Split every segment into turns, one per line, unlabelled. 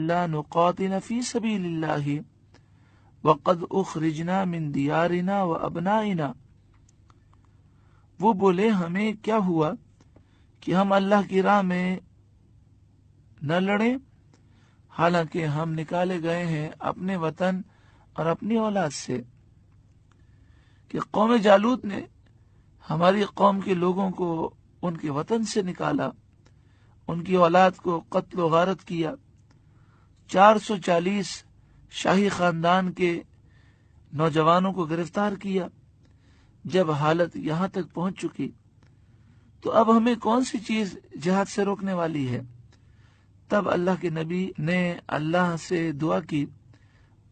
ألا نقاتل في سبيل الله وقد أخرجنا من ديارنا وأبنائنا۔ وہ بولے ہمیں کیا ہوا کہ ہم اللہ کی راہ میں نہ لڑیں، حالانکہ ہم نکالے گئے ہیں اپنے وطن اور اپنی اولاد سے۔ کہ قوم جالوت نے ہماری قوم کے لوگوں کو ان کے وطن سے نکالا، ان کی اولاد کو قتل و غارت کیا، 440 شاہی خاندان کے نوجوانوں کو گرفتار کیا۔ جب حالت یہاں تک پہنچ چکی تو اب ہمیں کون سی چیز جہاد سے روکنے والی ہے؟ تب اللہ کے نبی نے اللہ سے دعا کی،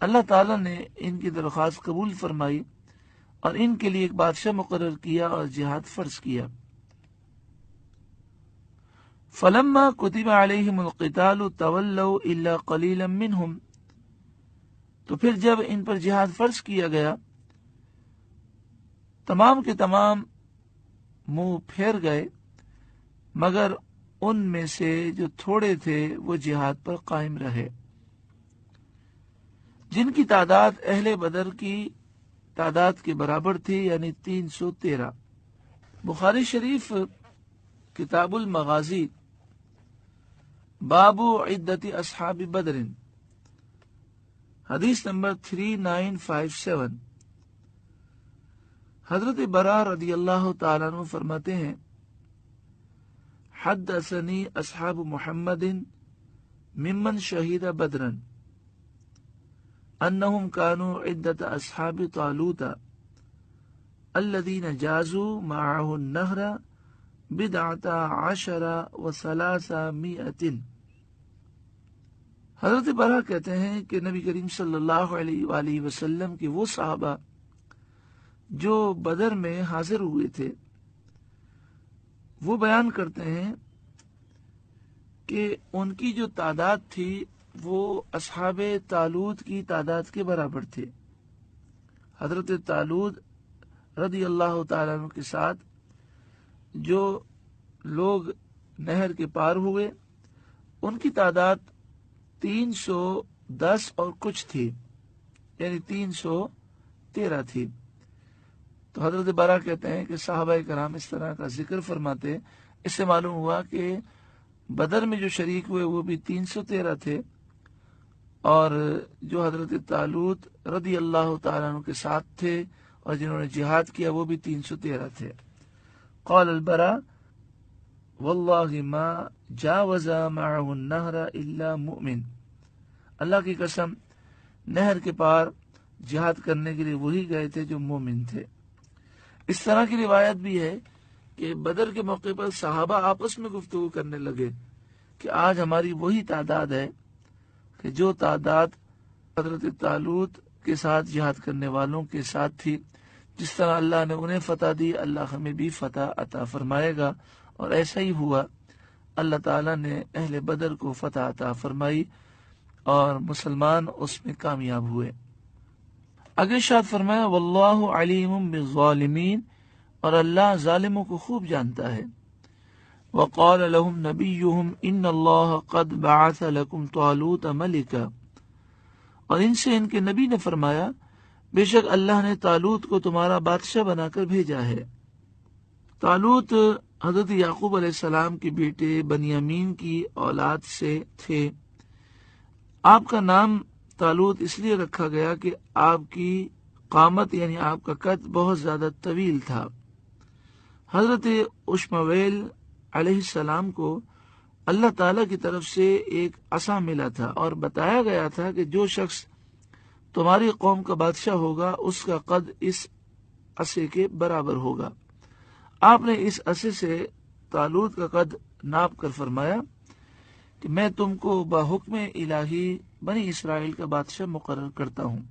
اللہ تعالیٰ نے ان کی درخواست قبول فرمائی اور ان کے لیے ایک بادشاہ مقرر کیا اور جہاد فرض کیا۔ فلما كتب عليهم القتال تولوا الا قليلا منهم، تو پھر جب ان پر جہاد فرض کیا گیا تمام کے تمام منہ پھیر گئے، مگر ان میں سے جو تھوڑے تھے وہ جہاد پر قائم رہے، جن کی تعداد اہل بدر کی تعداد کے برابر تھی، یعنی 313۔ بخاری شریف کتاب المغازی باب عدت اصحاب بدر، حدیث نمبر 3957۔ حضرت براء رضی اللہ تعالیٰ عنہ فرماتے ہیں، حدثنی اصحاب محمد ممن شہید بدرا انہم كانوا عدت اصحاب طالوت الذین جازوا معه النہر 12 و300۔ حضرت براء کہتے ہیں کہ نبی کریم صلی اللہ علیہ وآلہ وسلم کے وہ صحابہ جو بدر میں حاضر ہوئے تھے وہ بیان کرتے ہیں کہ ان کی جو تعداد تھی وہ اصحاب طالوت کی تعداد کے برابر تھے۔ حضرت طالوت رضی اللہ تعالیٰ عنہ کے ساتھ جو لوگ نہر کے پار ہوئے ان کی تعداد 310 اور کچھ تھی، یعنی 313 تھی۔ تو حضرت براء کہتے ہیں کہ صحابہ کرام اس طرح کا ذکر فرماتے، اس سے معلوم ہوا کہ بدر میں جو شریک ہوئے وہ بھی 313 تھے، اور جو حضرت طالوت رضی اللہ تعالیٰ عنہ کے ساتھ تھے اور جنہوں نے جہاد کیا وہ بھی 313 تھے۔ قال البراء واللہ ما جاوز معه النہر الا مؤمن، اللہ کی قسم نہر کے پار جہاد کرنے کے لیے وہی گئے تھے جو مومن تھے۔ اس طرح کی روایت بھی ہے کہ بدر کے موقع پر صحابہ آپس میں گفتگو کرنے لگے کہ آج ہماری وہی تعداد ہے کہ جو تعداد حضرت طالوت کے ساتھ جہاد کرنے والوں کے ساتھ تھی، جس طرح اللہ نے انہیں فتح دی اللہ ہمیں بھی فتح عطا فرمائے گا، اور ایسا ہی ہوا۔ اللہ تعالیٰ نے اہل بدر کو فتح عطا فرمائی اور مسلمان اس میں کامیاب ہوئے۔ اگے ارشاد فرمایا واللہ علیم بالظالمین، اور اللہ ظالموں کو خوب جانتا ہے۔ وقال لهم نبیہم ان اللہ قد بعث لکم طالوت ملکا، اور ان سے ان کے نبی نے فرمایا بے شک اللہ نے طالوت کو تمہارا بادشاہ بنا کر بھیجا ہے۔ طالوت حضرت یعقوب علیہ السلام کے بیٹے بنیامین کی اولاد سے تھے۔ آپ کا نام طالوت اس لیے رکھا گیا کہ آپ کی قامت یعنی آپ کا قد بہت زیادہ طویل تھا۔ حضرت اشمویل علیہ السلام کو اللہ تعالیٰ کی طرف سے ایک عصا ملا تھا اور بتایا گیا تھا کہ جو شخص تمہاری قوم کا بادشاہ ہوگا اس کا قد اس عصے کے برابر ہوگا۔ آپ نے اس عصے سے طالوت کا قد ناپ کر فرمایا کہ میں تم کو بحکم الہی بنی اسرائیل کا بادشاہ مقرر کرتا ہوں،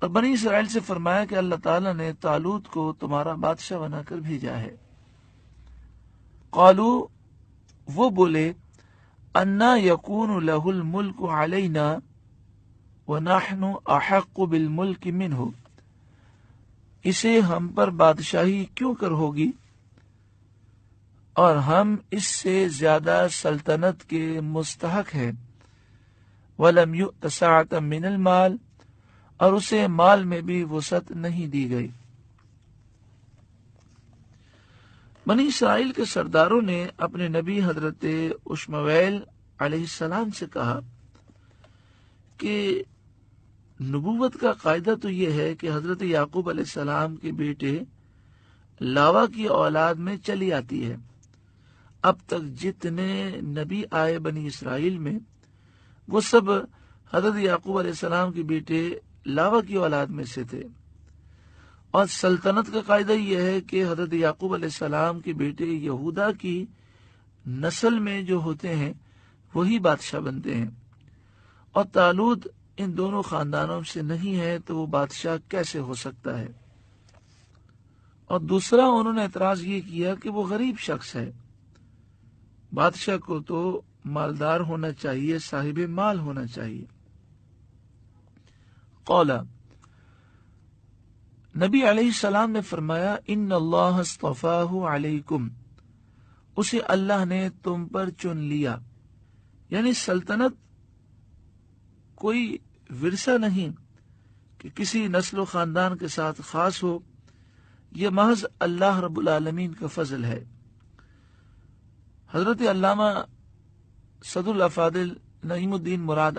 اور بنی اسرائیل سے فرمایا کہ اللہ تعالیٰ نے طالوت کو تمہارا بادشاہ بنا کر بھیجا ہے۔ قالو، وہ بولے انا یکون لہ الملک علینا ونحن احق بالملک منہ، اسے ہم پر بادشاہی کیوں کر ہوگی اور ہم اس سے زیادہ سلطنت کے مستحق ہیں۔ وَلَمْ يُؤْتَ سَعَةً مِّنَ الْمَالِ، اور اسے مال میں بھی وسعت نہیں دی گئی۔ بنی اسرائیل کے سرداروں نے اپنے نبی حضرت اشمویل علیہ السلام سے کہا کہ نبوت کا قاعدہ تو یہ ہے کہ حضرت یعقوب علیہ السلام کے بیٹے لاوا کی اولاد میں چلی آتی ہے۔ اب تک جتنے نبی آئے بنی اسرائیل میں وہ سب حضرت یعقوب علیہ السلام کے بیٹے لاوا کی اولاد میں سے تھے، اور سلطنت کا قاعدہ یہ ہے کہ حضرت یعقوب علیہ السلام کے بیٹے یہودا کی نسل میں جو ہوتے ہیں وہی بادشاہ بنتے ہیں، اور طالوت ان دونوں خاندانوں سے نہیں ہے تو وہ بادشاہ کیسے ہو سکتا ہے؟ اور دوسرا انہوں نے اعتراض یہ کیا کہ وہ غریب شخص ہے، بادشاہ کو تو مالدار ہونا چاہیے، صاحب مال ہونا چاہیے۔ قولا، نبی علیہ السلام نے فرمایا، ان اللہ اصطفاہ علیکم، اسے اللہ نے تم پر چن لیا۔ یعنی سلطنت کوئی ورثہ نہیں کہ کسی نسل و خاندان کے ساتھ خاص ہو، یہ محض اللہ رب العالمین کا فضل ہے۔ حضرت علامہ صدر الافاضل نعیم الدین مراد